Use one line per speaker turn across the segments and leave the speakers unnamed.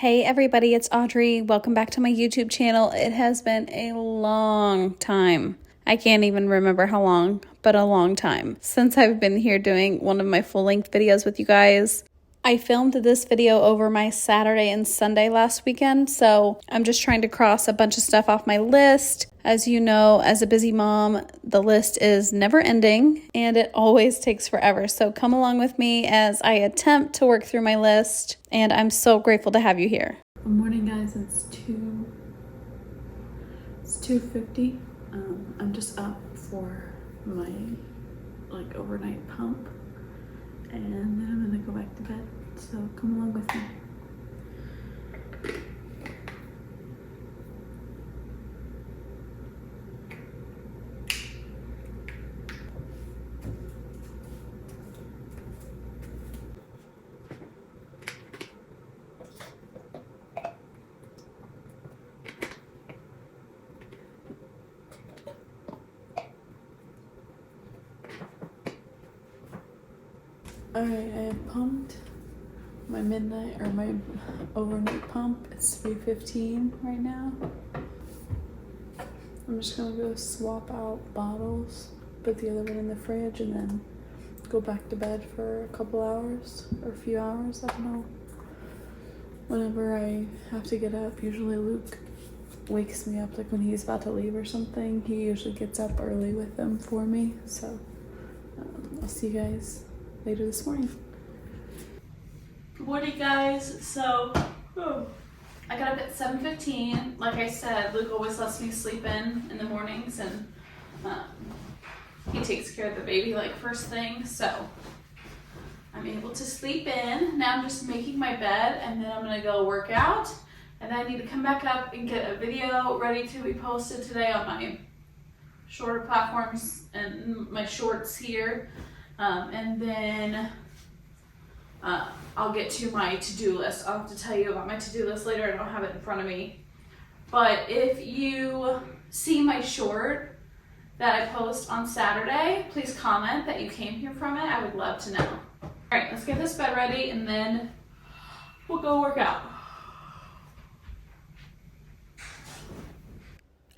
Hey everybody, it's Audrey. Welcome back to my YouTube channel. It has been a long time. I can't even remember how long, but a long time since I've been here doing one of my full-length videos with you guys. I filmed this video over my Saturday and Sunday last weekend, so I'm just trying to cross a bunch of stuff off my list. As you know, as a busy mom, the list is never ending and it always takes forever. So come along with me as I attempt to work through my list, and I'm so grateful to have you here. Good morning, guys. It's 2:50. I'm just up for my overnight pump, and then I'm gonna go back to bed. So come along with me. Alright, I have pumped my overnight pump. It's 3:15 right now. I'm just gonna go swap out bottles, put the other one in the fridge, and then go back to bed for a couple hours or a few hours. I don't know. Whenever I have to get up, usually Luke wakes me up, like when he's about to leave or something. He usually gets up early with them for me. So I'll see you guys later this morning.
Good morning, guys. So I got up at 7:15. Like I said, Luke always lets me sleep in the mornings, and he takes care of the baby like first thing, so I'm able to sleep in. Now I'm just making my bed, and then I'm gonna go work out, and then I need to come back up and get a video ready to be posted today on my shorter platforms and my shorts here. And then I'll get to my to-do list. I'll have to tell you about my to-do list later. I don't have it in front of me. But if you see my short that I post on Saturday, please comment that you came here from it. I would love to know. All right, let's get this bed ready, and then we'll go work out.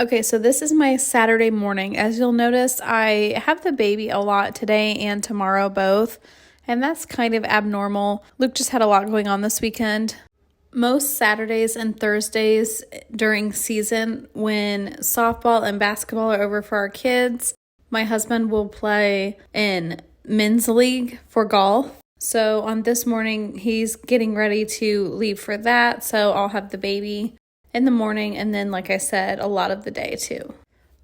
Okay, so this is my Saturday morning. As you'll notice, I have the baby a lot today and tomorrow both, and that's kind of abnormal. Luke just had a lot going on this weekend. Most Saturdays and Thursdays during season, when softball and basketball are over for our kids, my husband will play in men's league for golf. So on this morning, he's getting ready to leave for that, so I'll have the baby in the morning, and then, like I said, a lot of the day too.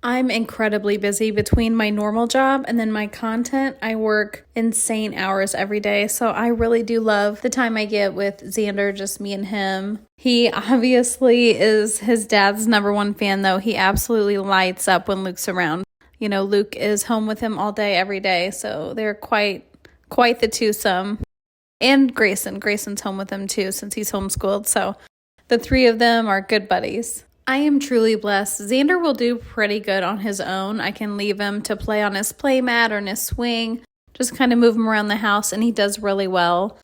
I'm incredibly busy between my normal job and then my content. I work insane hours every day, so I really do love the time I get with Xander, just me and him. He obviously is his dad's #1 fan, though. He absolutely lights up when Luke's around. You know, Luke is home with him all day, every day, so they're quite the twosome. And Grayson's home with him too, since he's homeschooled, so the three of them are good buddies. I am truly blessed. Xander will do pretty good on his own. I can leave him to play on his play mat or in his swing, just kind of move him around the house, and he does really well.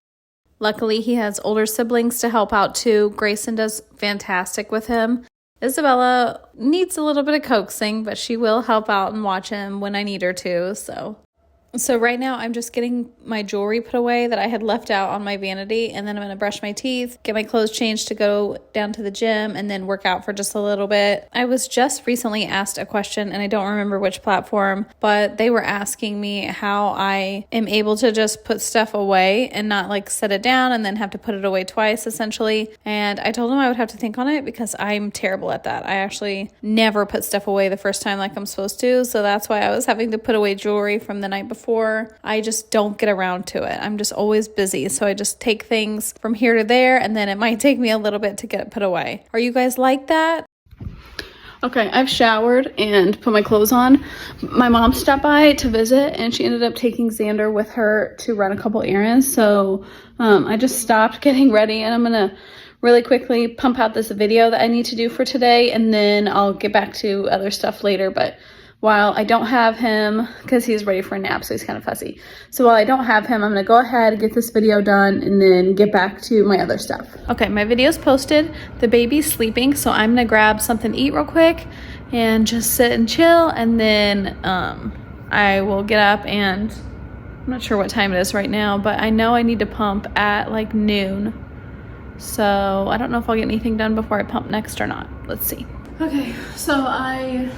Luckily, he has older siblings to help out too. Grayson does fantastic with him. Isabella needs a little bit of coaxing, but she will help out and watch him when I need her to, So right now I'm just getting my jewelry put away that I had left out on my vanity, and then I'm going to brush my teeth, get my clothes changed to go down to the gym, and then work out for just a little bit. I was just recently asked a question, and I don't remember which platform, but they were asking me how I am able to just put stuff away and not set it down and then have to put it away twice, essentially. And I told them I would have to think on it because I'm terrible at that. I actually never put stuff away the first time like I'm supposed to, so that's why I was having to put away jewelry from the night before. I just don't get around to it. I'm just always busy. So I just take things from here to there, and then it might take me a little bit to get it put away. Are you guys like that? Okay, I've showered and put my clothes on. My mom stopped by to visit, and she ended up taking Xander with her to run a couple errands. So I just stopped getting ready, and I'm going to really quickly pump out this video that I need to do for today, and then I'll get back to other stuff later. But while I don't have him, because he's ready for a nap, so he's kind of fussy. So while I don't have him, I'm gonna go ahead and get this video done and then get back to my other stuff. Okay, my video's posted. The baby's sleeping, so I'm gonna grab something to eat real quick and just sit and chill, and then I will get up, and I'm not sure what time it is right now, but I know I need to pump at like noon. So I don't know if I'll get anything done before I pump next or not. Let's see. Okay, so I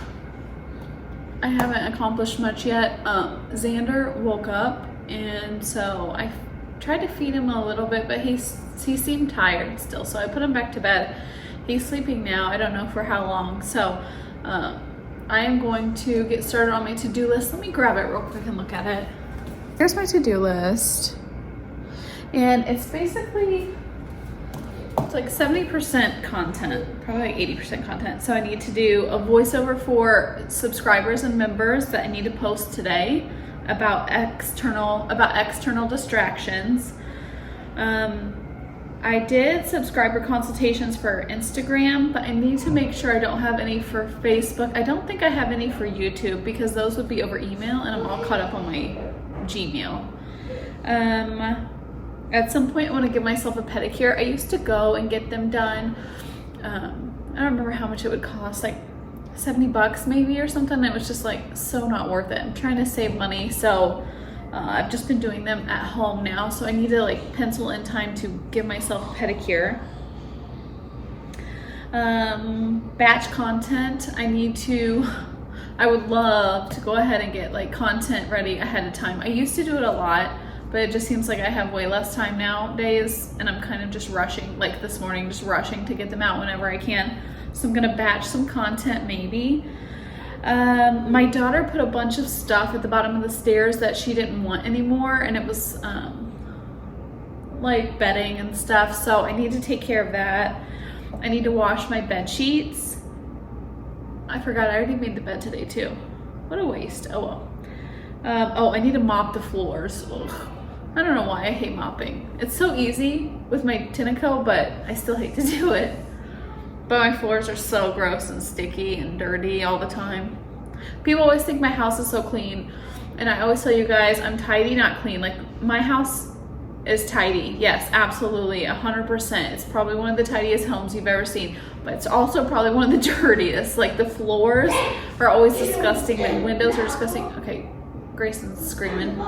haven't accomplished much yet. Xander woke up, and so I tried to feed him a little bit, but he seemed tired still, so I put him back to bed. He's sleeping now. I don't know for how long. So I am going to get started on my to-do list. Let me grab it real quick and look at it. Here's my to-do list, and it's basically, it's like 70% content, probably like 80% content. So I need to do a voiceover for subscribers and members that I need to post today about external distractions. I did subscriber consultations for Instagram, but I need to make sure I don't have any for Facebook. I don't think I have any for YouTube, because those would be over email, and I'm all caught up on my Gmail. At some point I want to give myself a pedicure. I used to go and get them done. I don't remember how much it would cost, like $70 maybe or something. It was just like so not worth it. I'm trying to save money, so I've just been doing them at home now. So I need to like pencil in time to give myself a pedicure. Batch content. I would love to go ahead and get like content ready ahead of time. I used to do it a lot, but it just seems like I have way less time nowadays, and I'm kind of just rushing, like this morning, just rushing to get them out whenever I can. So I'm gonna batch some content maybe. My daughter put a bunch of stuff at the bottom of the stairs that she didn't want anymore, and it was like bedding and stuff, so I need to take care of that. I need to wash my bed sheets. I forgot I already made the bed today too. What a waste. Oh well. I need to mop the floors. Ugh. I don't know why I hate mopping. It's so easy with my Tinaco, but I still hate to do it. But my floors are so gross and sticky and dirty all the time. People always think my house is so clean, and I always tell you guys, I'm tidy, not clean. Like, my house is tidy. Yes, absolutely, 100%. It's probably one of the tidiest homes you've ever seen, but it's also probably one of the dirtiest. Like, the floors are always disgusting. The windows are disgusting. Okay, Grayson's screaming.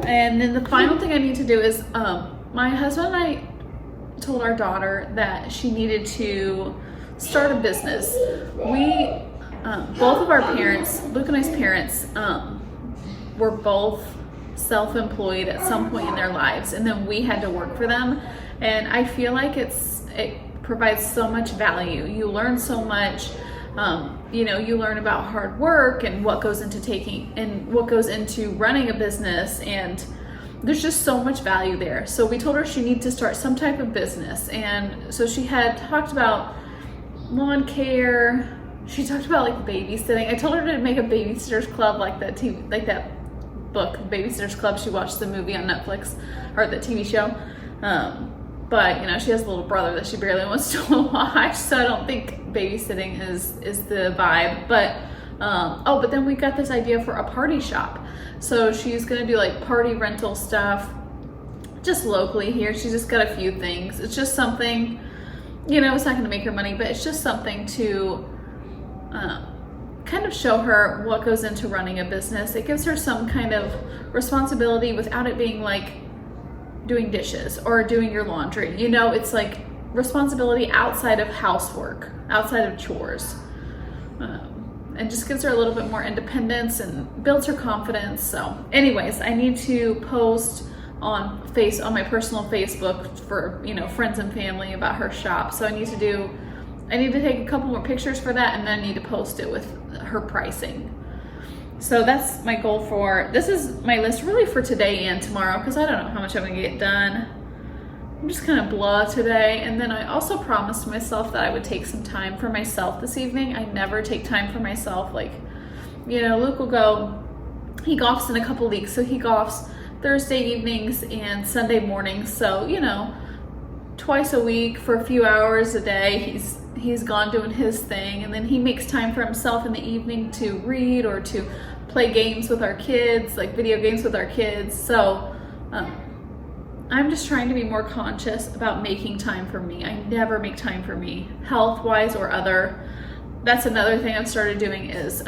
And then the final thing I need to do is, my husband and I told our daughter that she needed to start a business. We, both of our parents, Luke and I's parents, were both self-employed at some point in their lives, and then we had to work for them. And I feel like it provides so much value. You learn so much. You know, you learn about hard work and what goes into running a business, and there's just so much value there. So we told her she needed to start some type of business. And so she had talked about lawn care. She talked about like babysitting. I told her to make a babysitter's club, like that book, Babysitter's Club. She watched the movie on Netflix, or the TV show. But you know, she has a little brother that she barely wants to watch, so I don't think babysitting is the vibe. But but then we got this idea for a party shop. So she's gonna do like party rental stuff just locally here. She's just got a few things. It's just something, you know, it's not gonna make her money, but it's just something to kind of show her what goes into running a business. It gives her some kind of responsibility without it being like doing dishes or doing your laundry. You know, it's like responsibility outside of housework, outside of chores. And just gives her a little bit more independence and builds her confidence. So anyways, I need to post on my personal Facebook for, you know, friends and family about her shop. So I need to take a couple more pictures for that, and then I need to post it with her pricing. So that's my goal this is my list really for today and tomorrow, because I don't know how much I'm gonna get done. I'm just kind of blah today. And then I also promised myself that I would take some time for myself this evening. I never take time for myself. Like, you know, Luke will he golfs in a couple weeks, so he golfs Thursday evenings and Sunday mornings. So, you know, twice a week for a few hours a day, he's gone doing his thing, and then he makes time for himself in the evening to read or to play games with our kids, like video games with our kids. So I'm just trying to be more conscious about making time for me. I never make time for me, health-wise or other. That's another thing I've started doing is,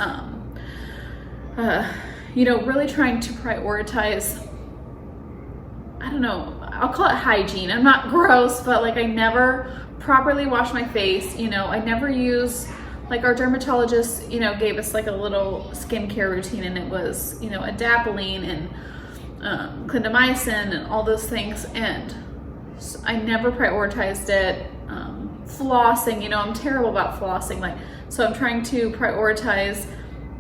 really trying to prioritize, I don't know, I'll call it hygiene. I'm not gross, but like I never properly wash my face. I never use, like our dermatologist, gave us like a little skincare routine, and it was, adapalene and clindamycin and all those things. And I never prioritized it. Flossing, I'm terrible about flossing. So I'm trying to prioritize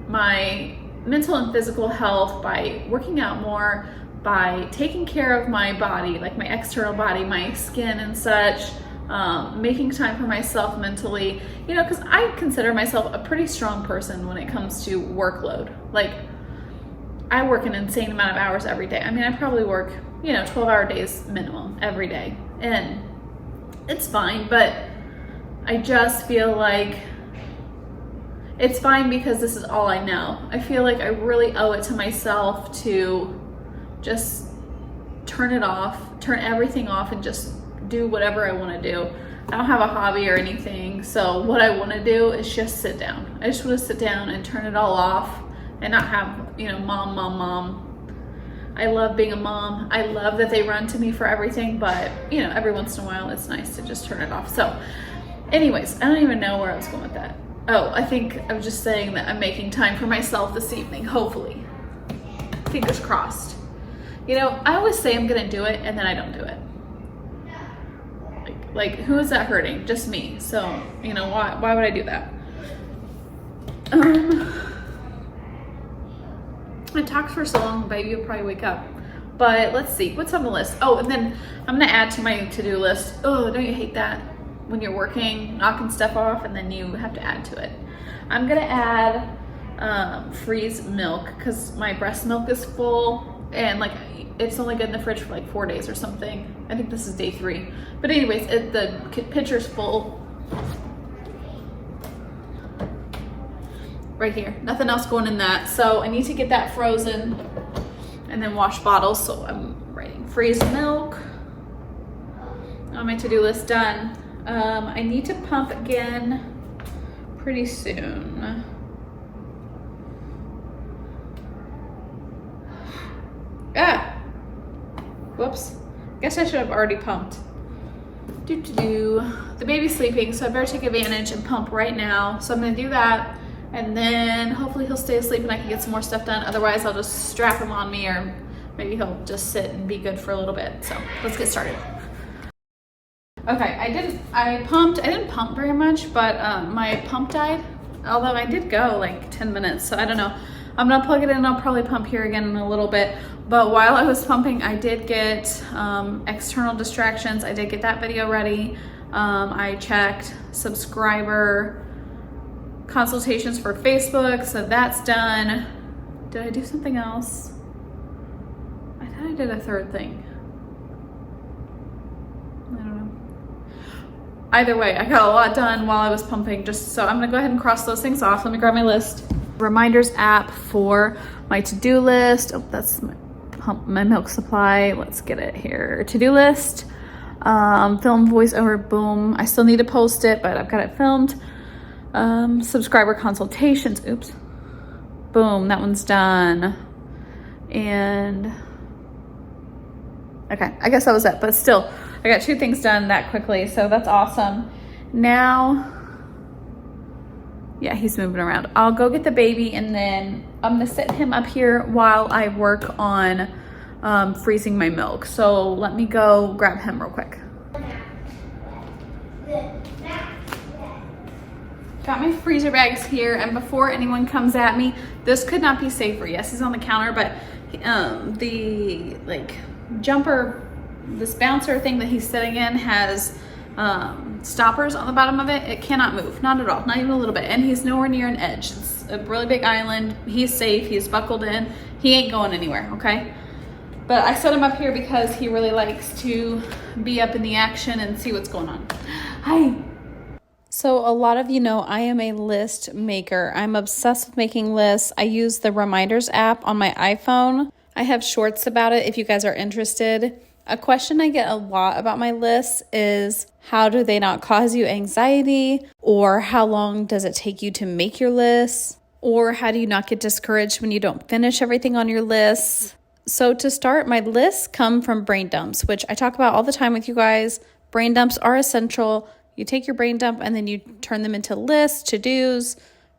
my mental and physical health by working out more, by taking care of my body, like my external body, my skin and such, making time for myself mentally, because I consider myself a pretty strong person when it comes to workload. Like, I work an insane amount of hours every day. I mean, I probably work, 12-hour days minimum every day, and it's fine, but I just feel like it's fine because this is all I know. I feel like I really owe it to myself to just turn it off, turn everything off, and just do whatever I want to do. I don't have a hobby or anything, so what I want to do is just sit down. I just want to sit down and turn it all off and not have, mom. I love being a mom. I love that they run to me for everything, but, every once in a while it's nice to just turn it off. So anyways, I don't even know where I was going with that. Oh, I think I'm just saying that I'm making time for myself this evening, hopefully. Fingers crossed. I always say I'm gonna do it, and then I don't do it. Like who is that hurting? Just me. So, why would I do that? I talked for so long, baby, you'll probably wake up. But let's see, what's on the list? Oh, and then I'm gonna add to my to-do list. Oh, don't you hate that? When you're working, knocking stuff off, and then you have to add to it. I'm gonna add freeze milk, because my breast milk is full, and it's only good in the fridge for 4 days or something. I think this is day 3. But anyways, the pitcher's full. Right here, nothing else going in that. So I need to get that frozen and then wash bottles. So I'm writing freeze milk on my to-do list, done. I need to pump again pretty soon. Whoops. Guess I should have already pumped. The baby's sleeping, so I better take advantage and pump right now. So I'm gonna do that, and then hopefully he'll stay asleep and I can get some more stuff done. Otherwise, I'll just strap him on me, or maybe he'll just sit and be good for a little bit. So let's get started. Okay, I didn't pump very much, but my pump died. Although I did go 10 minutes, so I don't know. I'm gonna plug it in, I'll probably pump here again in a little bit. But while I was pumping, I did get external distractions. I did get that video ready. I checked subscriber consultations for Facebook, so that's done. Did I do something else? I thought I did a third thing. I don't know. Either way, I got a lot done while I was pumping, so I'm gonna go ahead and cross those things off. Let me grab my list. Reminders app for my to-do list. Oh, that's my milk supply. Let's get it here. To-do list, film voiceover, boom. I still need to post it, but I've got it filmed. Subscriber consultations, oops. Boom, that one's done. And okay, I guess that was it, but still, I got 2 things done that quickly, so that's awesome. Now, yeah, he's moving around. I'll go get the baby, and then I'm gonna sit him up here while I work on freezing my milk. So let me go grab him real quick. Got my freezer bags here, and before anyone comes at me, this could not be safer. Yes, he's on the counter, but the jumper, this bouncer thing that he's sitting in has stoppers on the bottom of it. It cannot move, not at all, not even a little bit. And he's nowhere near an edge. It's a really big island. He's safe, he's buckled in. He ain't going anywhere, okay? But I set him up here because he really likes to be up in the action and see what's going on. Hi. So a lot of you know I am a list maker. I'm obsessed with making lists. I use the Reminders app on my iPhone. I have shorts about it if you guys are interested. A question I get a lot about my lists is how do they not cause you anxiety? Or how long does it take you to make your lists? Or how do you not get discouraged when you don't finish everything on your lists? So to start, my lists come from brain dumps, which I talk about all the time with you guys. Brain dumps are essential. You take your brain dump and then you turn them into lists, to-dos,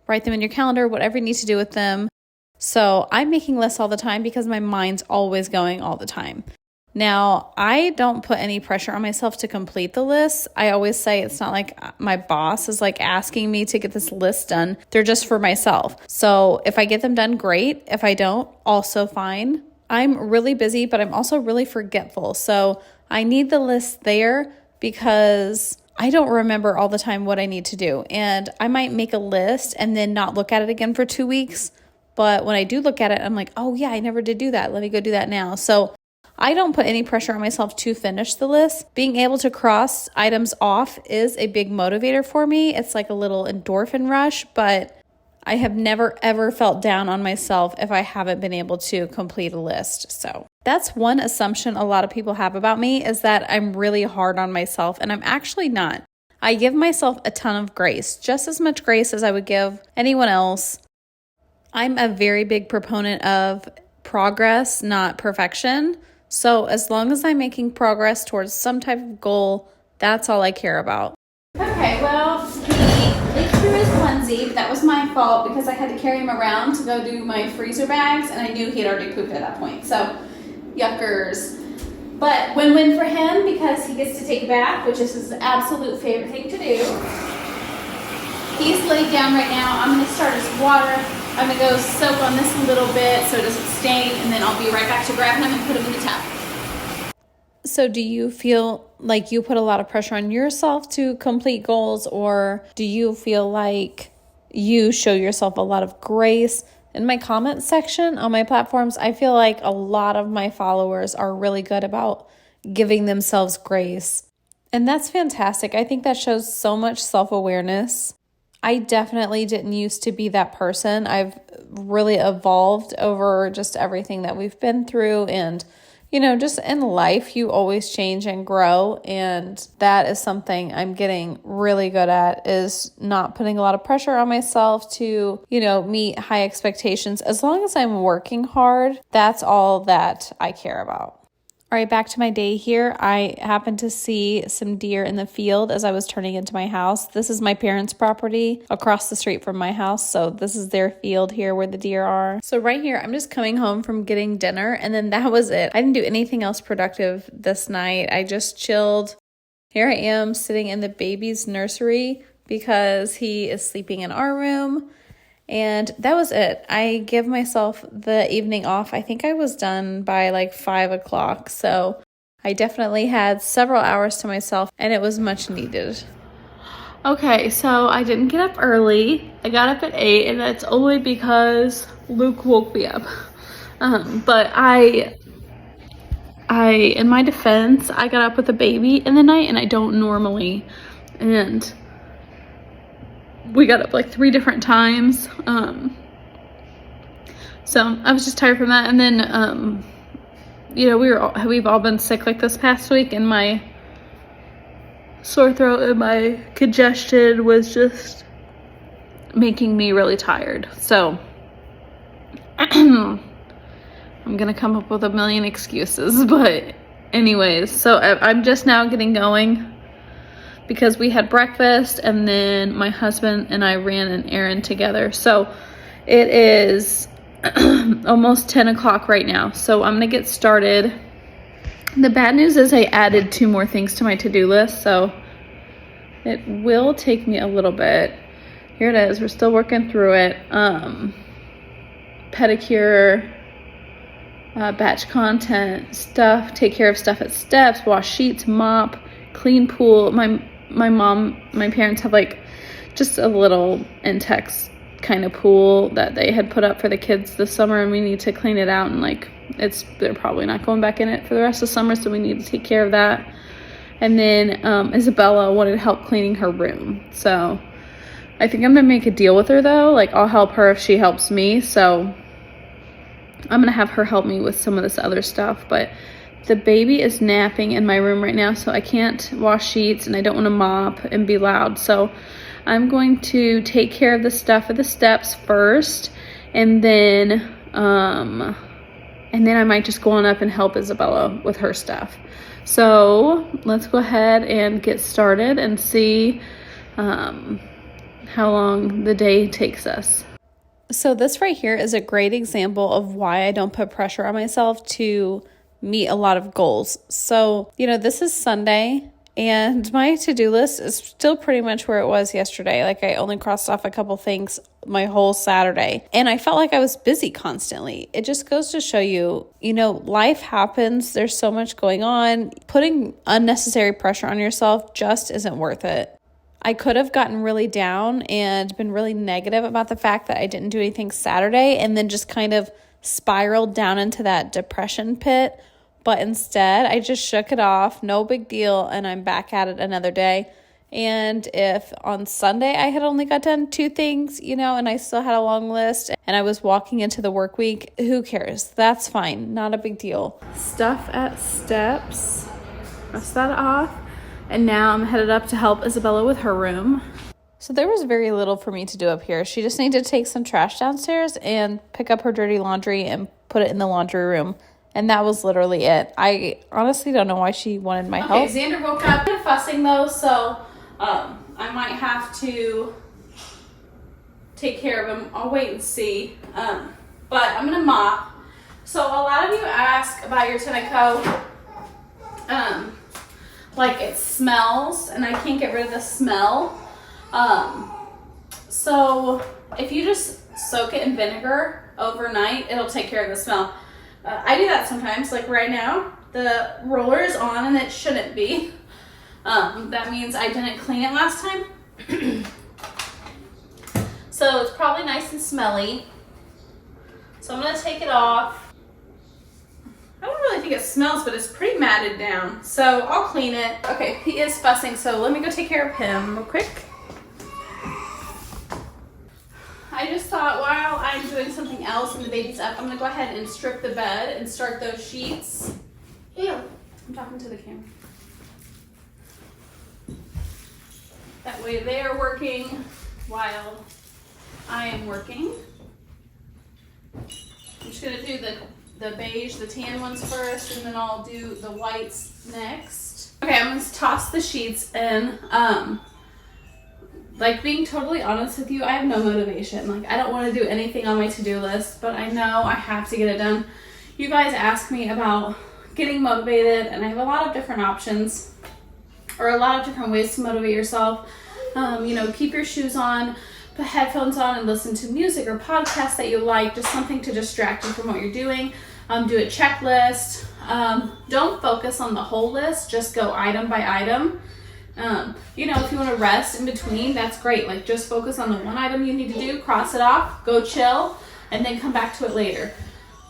write them in your calendar, whatever you need to do with them. So I'm making lists all the time because my mind's always going all the time. Now, I don't put any pressure on myself to complete the list. I always say it's not like my boss is like asking me to get this list done. They're just for myself. So if I get them done, great. If I don't, also fine. I'm really busy, but I'm also really forgetful. So I need the list there because I don't remember all the time what I need to do. And I might make a list and then not look at it again for 2 weeks. But when I do look at it, I'm like, oh yeah, I never did do that. Let me go do that now. So I don't put any pressure on myself to finish the list. Being able to cross items off is a big motivator for me. It's like a little endorphin rush, but I have never ever felt down on myself if I haven't been able to complete a list. So that's one assumption a lot of people have about me, is that I'm really hard on myself, and I'm actually not. I give myself a ton of grace, just as much grace as I would give anyone else. I'm a very big proponent of progress, not perfection. So as long as I'm making progress towards some type of goal, that's all I care about. Okay, well, he leaked through his onesie, but that was my fault because I had to carry him around to go do my freezer bags, and I knew he had already pooped at that point. So, yuckers. But win-win for him because he gets to take a bath, which is his absolute favorite thing to do. He's laid down right now. I'm going to start his water. I'm going to go soak on this a little bit so it doesn't stain, and then I'll be right back to grab him and put him in the tub. So do you feel like you put a lot of pressure on yourself to complete goals, or do you feel like you show yourself a lot of grace? In my comment section on my platforms, I feel like a lot of my followers are really good about giving themselves grace. And that's fantastic. I think that shows so much self-awareness. I definitely didn't used to be that person. I've really evolved over just everything that we've been through, and just in life, you always change and grow. And that is something I'm getting really good at, is not putting a lot of pressure on myself to, meet high expectations. As long as I'm working hard, that's all that I care about. All right, back to my day here. I happened to see some deer in the field as I was turning into my house. This is my parents' property across the street from my house. So this is their field here where the deer are. So right here, I'm just coming home from getting dinner, and then that was it. I didn't do anything else productive this night. I just chilled. Here I am sitting in the baby's nursery because he is sleeping in our room. And that was it. I give myself the evening off. I think I was done by like 5 o'clock. So I definitely had several hours to myself, and it was much needed. Okay, so I didn't get up early. I got up at 8, and that's only because Luke woke me up. But I, in my defense, I got up with a baby in the night, and I don't normally. And we got up like 3 different times. So I was just tired from that. And then, we've all been sick like this past week, and my sore throat and my congestion was just making me really tired. So I'm going to come up with a million excuses, but anyways, so I'm just now getting going, because we had breakfast and then my husband and I ran an errand together. So it is almost 10 o'clock right now. So I'm going to get started. The bad news is I added 2 more things to my to-do list. So it will take me a little bit. Here it is. We're still working through it. Pedicure, batch content, stuff, take care of stuff at steps, wash sheets, mop, clean pool. My parents have like just a little Intex kind of pool that they had put up for the kids this summer, and we need to clean it out, and they're probably not going back in it for the rest of summer, so we need to take care of that. And then Isabella wanted help cleaning her room. So I think I'm gonna make a deal with her though. Like, I'll help her if she helps me. So I'm gonna have her help me with some of this other stuff. But the baby is napping in my room right now, so I can't wash sheets and I don't want to mop and be loud. So I'm going to take care of the stuff at the steps first, and then I might just go on up and help Isabella with her stuff. So let's go ahead and get started and see how long the day takes us. So this right here is a great example of why I don't put pressure on myself to meet a lot of goals. So, this is Sunday and my to-do list is still pretty much where it was yesterday. Like, I only crossed off a couple things my whole Saturday, and I felt like I was busy constantly. It just goes to show you, life happens. There's so much going on. Putting unnecessary pressure on yourself just isn't worth it. I could have gotten really down and been really negative about the fact that I didn't do anything Saturday and then just kind of spiraled down into that depression pit. But instead, I just shook it off, no big deal, and I'm back at it another day. And if on Sunday I had only got done 2 things, and I still had a long list and I was walking into the work week, who cares? That's fine, not a big deal. Stuff at steps, rest that off. And now I'm headed up to help Isabella with her room. So there was very little for me to do up here. She just needed to take some trash downstairs and pick up her dirty laundry and put it in the laundry room. And that was literally it. I honestly don't know why she wanted my help.
Okay, Xander woke up fussing though, so I might have to take care of him. I'll wait and see. But I'm gonna mop. So a lot of you ask about your Tenneco. Like, it smells and I can't get rid of the smell. So if you just soak it in vinegar overnight, it'll take care of the smell. I do that sometimes. Like right now, the roller is on and it shouldn't be. That means I didn't clean it last time. So it's probably nice and smelly. So I'm gonna take it off. I don't really think it smells, but it's pretty matted down. So I'll clean it. Okay, he is fussing, so let me go take care of him real quick. I just thought while I'm doing something else and the baby's up, I'm gonna go ahead and strip the bed and start those sheets. Ew, I'm talking to the camera. That way they are working while I am working. I'm just gonna do the beige, the tan ones first, and then I'll do the whites next. Okay, I'm gonna toss the sheets in. Like, being totally honest with you, I have no motivation. Like, I don't want to do anything on my to-do list, but I know I have to get it done. You guys ask me about getting motivated, and I have a lot of different options, or a lot of different ways to motivate yourself. Keep your shoes on, put headphones on, and listen to music or podcasts that you like, just something to distract you from what you're doing. Do a checklist. Don't focus on the whole list, just go item by item. If you want to rest in between, that's great. Like, just focus on the one item you need to do, cross it off, go chill, and then come back to it later.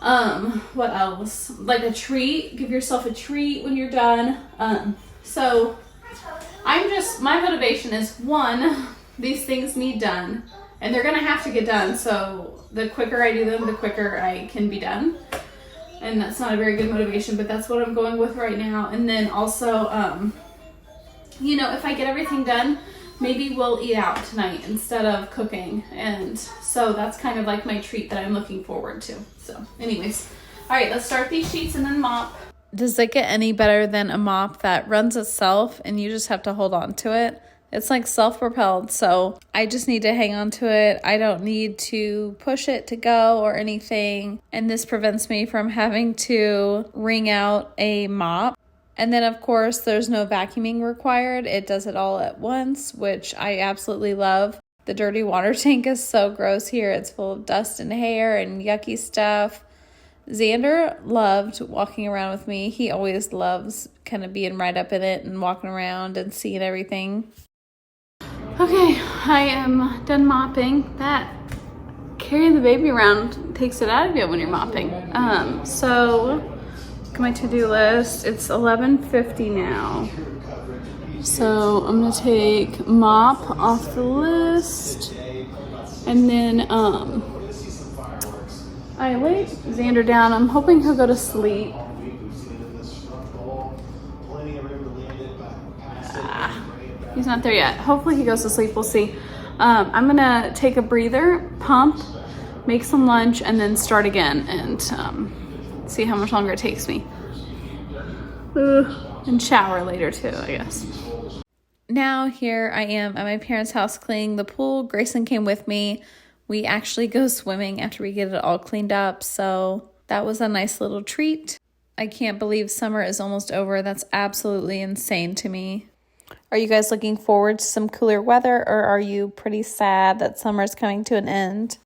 What else? Like a treat, give yourself a treat when you're done. So my motivation is, one, these things need done, and they're going to have to get done. So the quicker I do them, the quicker I can be done. And that's not a very good motivation, but that's what I'm going with right now. And then also, if I get everything done, maybe we'll eat out tonight instead of cooking. And so that's kind of like my treat that I'm looking forward to. So anyways, all right, let's start these sheets and then mop.
Does it get any better than a mop that runs itself and you just have to hold on to it? It's like self-propelled, so I just need to hang on to it. I don't need to push it to go or anything. And this prevents me from having to wring out a mop. And then, of course, there's no vacuuming required. It does it all at once, which I absolutely love. The dirty water tank is so gross here. It's full of dust and hair and yucky stuff. Xander loved walking around with me. He always loves kind of being right up in it and walking around and seeing everything. Okay, I am done mopping. That carrying the baby around takes it out of you when you're mopping. So look at my to-do list. It's 11:50 now.
So I'm gonna take mop off the list, and then I laid Xander down. I'm hoping he'll go to sleep. He's not there yet. Hopefully he goes to sleep. We'll see. I'm gonna take a breather, pump, make some lunch, and then start again and see how much longer it takes me. And shower later too, I guess.
Now here I am at my parents' house cleaning the pool. Grayson came with me. We actually go swimming after we get it all cleaned up, so that was a nice little treat. I can't believe summer is almost over. That's absolutely insane to me. Are you guys looking forward to some cooler weather, or are you pretty sad that summer is coming to an end?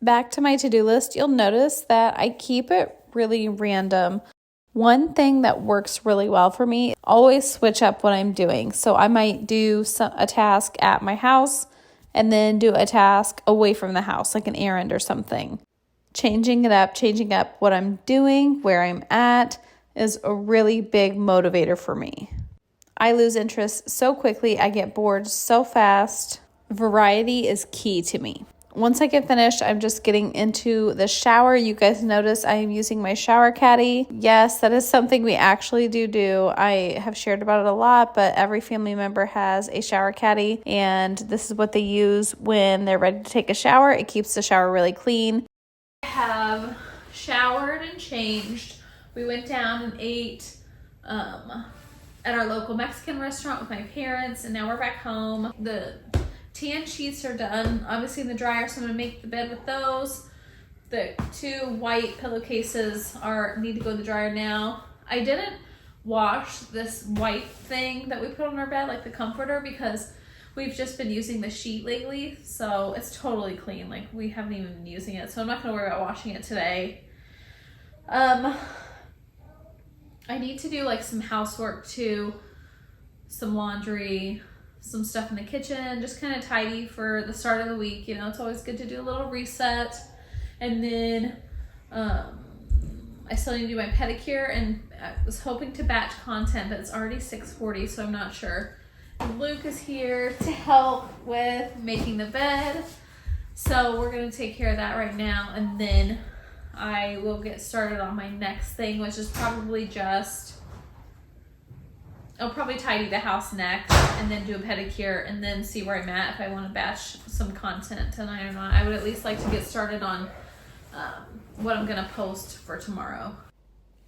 Back to my to-do list, you'll notice that I keep it really random. One thing that works really well for me, always switch up what I'm doing. So I might do a task at my house and then do a task away from the house, like an errand or something. Changing up what I'm doing, where I'm at, is a really big motivator for me. I lose interest so quickly, I get bored so fast. Variety is key to me. Once I get finished, I'm just getting into the shower. You guys notice I am using my shower caddy. Yes, that is something we actually do. I have shared about it a lot, but every family member has a shower caddy, and this is what they use when they're ready to take a shower. It keeps the shower really clean. I have showered and changed. We went down and ate at our local Mexican restaurant with my parents, and now we're back home. The tan sheets are done, obviously in the dryer, so I'm gonna make the bed with those. The 2 white pillowcases need to go in the dryer now. I didn't wash this white thing that we put on our bed, like the comforter, because we've just been using the sheet lately, so it's totally clean. Like, we haven't even been using it, so I'm not gonna worry about washing it today. I need to do like some housework too, some laundry, some stuff in the kitchen, just kind of tidy for the start of the week. You know, it's always good to do a little reset. And then I still need to do my pedicure, and I was hoping to batch content, but it's already 6:40, so I'm not sure. And Luke is here to help with making the bed, so we're gonna take care of that right now, and then I will get started on my next thing, which is probably I'll probably tidy the house next, and then do a pedicure, and then see where I'm at if I want to batch some content tonight or not. I would at least like to get started on what I'm going to post for tomorrow.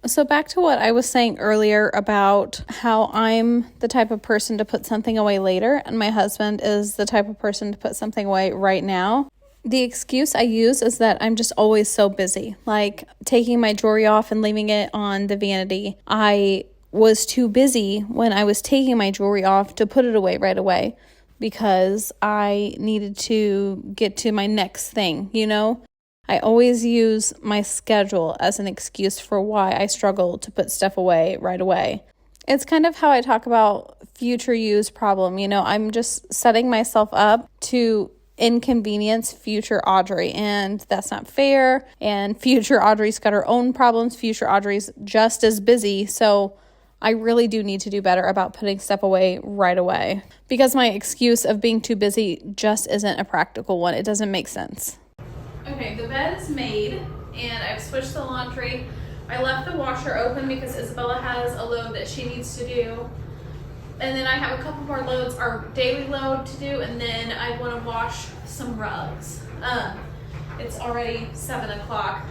So back to what I was saying earlier about how I'm the type of person to put something away later, and my husband is the type of person to put something away right now. The excuse I use is that I'm just always so busy, like taking my jewelry off and leaving it on the vanity. I was too busy when I was taking my jewelry off to put it away right away because I needed to get to my next thing, you know? I always use my schedule as an excuse for why I struggle to put stuff away right away. It's kind of how I talk about future use problem, you know? I'm just setting myself up to inconvenience future Audrey, and that's not fair, and future Audrey's got her own problems. Future Audrey's just as busy, so I really do need to do better about putting stuff away right away, because my excuse of being too busy just isn't a practical one. It doesn't make sense. Okay, the bed is made, and I've switched the laundry. I left the washer open because Isabella has a load that she needs to do. And then I have a couple more loads, our daily load to do, and then I want to wash some rugs. It's already 7 o'clock.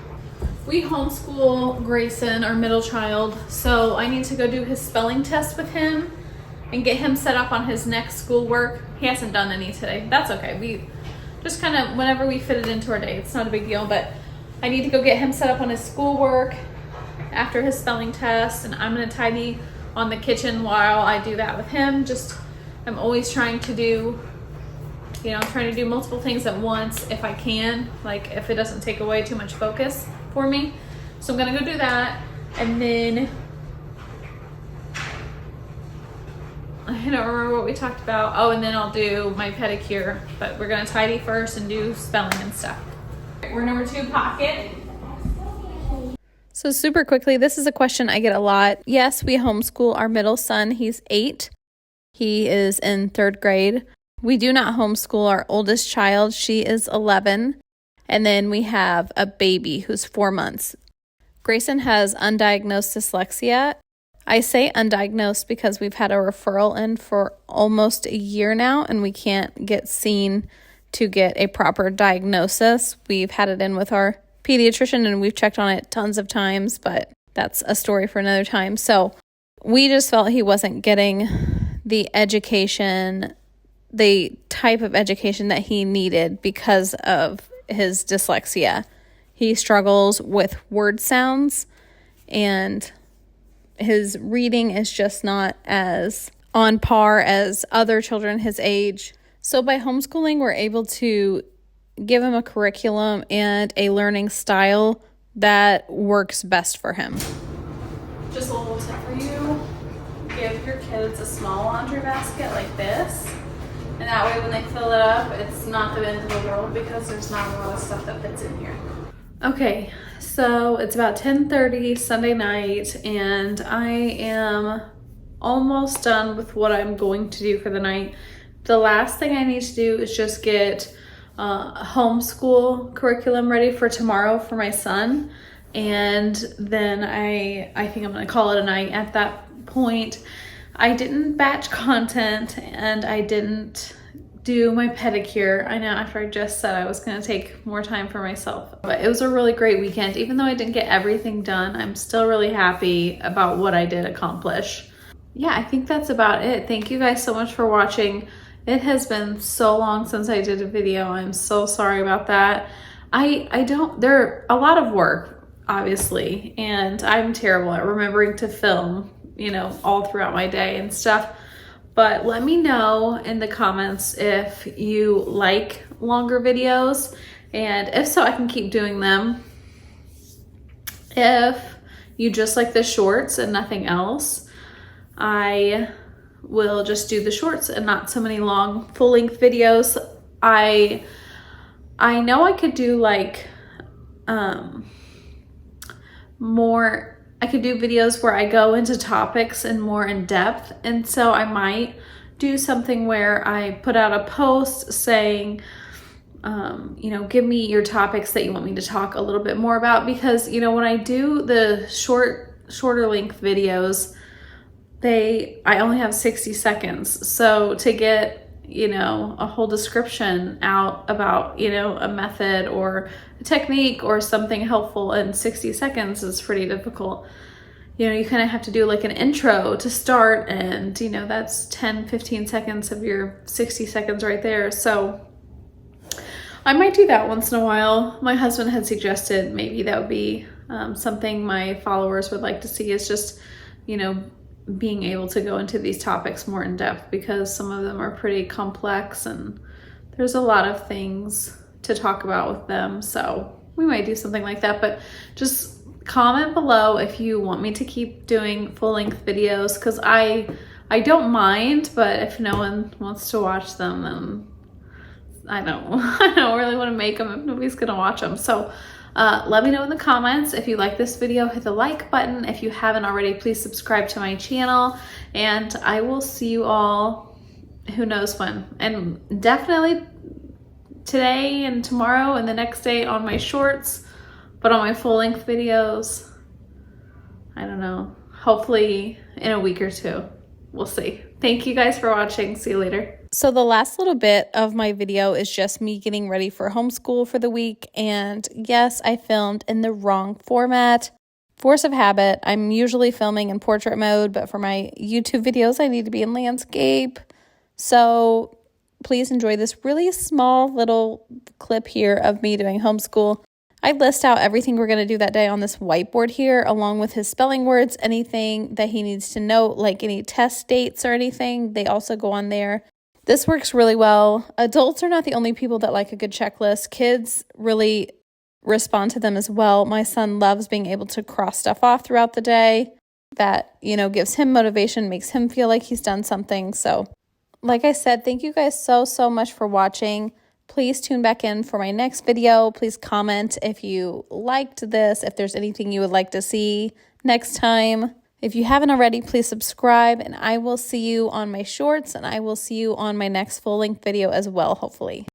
We homeschool Grayson, our middle child, so I need to go do his spelling test with him and get him set up on his next schoolwork. He hasn't done any today. That's okay. We just kind of, whenever we fit it into our day, it's not a big deal, but I need to go get him set up on his schoolwork after his spelling test, and I'm going to tidy on the kitchen while I do that with him. I'm always trying to do, trying to do multiple things at once if I can, like if it doesn't take away too much focus for me. So I'm gonna go do that, and then I don't remember what we talked about. Oh, and then I'll do my pedicure, but we're gonna tidy first and do spelling and stuff. We're number 2 pocket. So super quickly, this is a question I get a lot. Yes, we homeschool our middle son. He's 8. He is in 3rd grade. We do not homeschool our oldest child. She is 11. And then we have a baby who's 4 months. Grayson has undiagnosed dyslexia. I say undiagnosed because we've had a referral in for almost a year now, and we can't get seen to get a proper diagnosis. We've had it in with our pediatrician, and we've checked on it tons of times, but that's a story for another time. So we just felt he wasn't getting the education, the type of education that he needed because of his dyslexia. He struggles with word sounds, and his reading is just not as on par as other children his age. So by homeschooling, we're able to give him a curriculum and a learning style that works best for him.
Just a little tip for you. Give your kids a small laundry basket like this. And that way when they fill it up, it's not the end of the world because there's not a lot of stuff that fits in here. Okay, so it's about 10:30 Sunday night, and I am almost done with what I'm going to do for the night. The last thing I need to do is just get a homeschool curriculum ready for tomorrow for my son. And then I think I'm going to call it a night at that point. I didn't batch content, and I didn't do my pedicure. I know after I just said I was going to take more time for myself, but it was a really great weekend. Even though I didn't get everything done, I'm still really happy about what I did accomplish. Yeah, I think that's about it. Thank you guys so much for watching. It has been so long since I did a video. I'm so sorry about that. They're a lot of work, obviously, and I'm terrible at remembering to film, all throughout my day and stuff. But let me know in the comments if you like longer videos, and if so, I can keep doing them. If you just like the shorts and nothing else, I will just do the shorts and not so many long full-length videos. I know I could do I could do videos where I go into topics and more in depth. And so I might do something where I put out a post saying, give me your topics that you want me to talk a little bit more about. Because, when I do the shorter length videos, I only have 60 seconds. So to get, a whole description out about, a method or a technique or something helpful in 60 seconds is pretty difficult. You kind of have to do like an intro to start, and, that's 10, 15 seconds of your 60 seconds right there. So I might do that once in a while. My husband had suggested maybe that would be something my followers would like to see, is just, being able to go into these topics more in depth, because some of them are pretty complex and there's a lot of things to talk about with them. So we might do something like that, but just comment below if you want me to keep doing full-length videos, because I don't mind, but if no one wants to watch them, then I don't really want to make them if nobody's gonna watch them. So let me know in the comments if you like this video. Hit the like button. If you haven't already, please subscribe to my channel, and I will see you all who knows when, and definitely today and tomorrow and the next day on my shorts. But on my full-length videos, I don't know, hopefully in a week or two. We'll see. Thank you guys for watching. See you later. So the last little bit of my video is just me getting ready for homeschool for the week. And yes, I filmed in the wrong format. Force of habit. I'm usually filming in portrait mode, but for my YouTube videos, I need to be in landscape. So please enjoy this really small little clip here of me doing homeschool. I list out everything we're going to do that day on this whiteboard here, along with his spelling words, anything that he needs to note, like any test dates or anything, they also go on there. This works really well. Adults are not the only people that like a good checklist. Kids really respond to them as well. My son loves being able to cross stuff off throughout the day. That, gives him motivation, makes him feel like he's done something. So, like I said, thank you guys so much for watching. Please tune back in for my next video. Please comment if you liked this, if there's anything you would like to see next time.
If you haven't already, please subscribe, and I will see you on my shorts, and I will see you on my next full-length video as well, hopefully.